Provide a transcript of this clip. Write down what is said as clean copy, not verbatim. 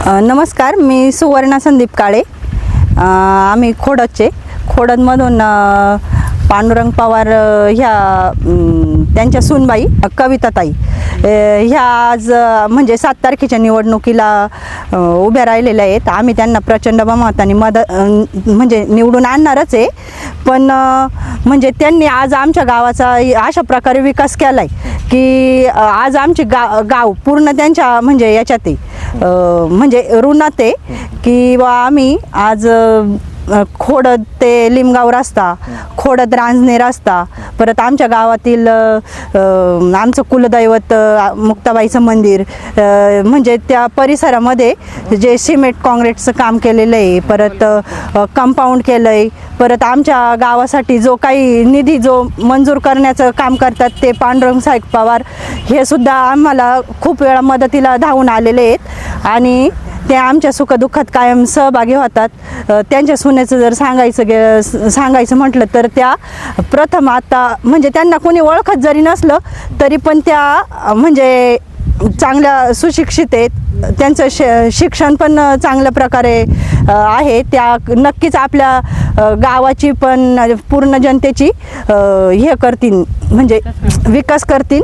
नमस्कार, मी सुवर्णा संदीप काळे. आम्ही खोडदमधून पांडुरंग पवार ह्या त्यांच्या सूनबाई कविताताई ह्या आज म्हणजे 7 तारखेच्या निवडणुकीला उभ्या राहिलेल्या आहेत. आम्ही त्यांना प्रचंड बहुमताने म्हणजे निवडून आणणारच आहे. पण म्हणजे त्यांनी आज आमच्या गावाचा अशा प्रकारे विकास केला आहे की आज आमचे गाव पूर्ण त्यांच्या म्हणजे याच्यात म्हणजे ऋणात आहे की आम्ही आज खोडद ते लिमगाव रस्ता, खोडद रांजणे रस्ता, परत आमच्या गावातील आमचं कुलदैवत मुक्ताबाईचं मंदिर, म्हणजे त्या परिसरामध्ये जे सिमेंट काँक्रीटचं काम केलेलं आहे, परत कंपाऊंड केलं आहे, परत आमच्या गावासाठी जो काही निधी जो मंजूर करण्याचं काम करतात ते पांडुरंग साहेब पवार हे सुद्धा आम्हाला खूप वेळा मदतीला धावून आलेले आहेत आणि ते आमच्या सुखदुःखात कायम सहभागी होतात. त्यांच्या सुनेचं जर सांगायचं म्हटलं तर त्या प्रथम आता म्हणजे त्यांना कोणी ओळखत जरी नसलं तरी पण त्या म्हणजे चांगल्या सुशिक्षित आहेत. त्यांचं शिक्षण पण चांगल्या प्रकारे आहे. त्या नक्कीच आपल्या गावाची पण पूर्ण जनतेची हे करतील म्हणजे विकास करतील.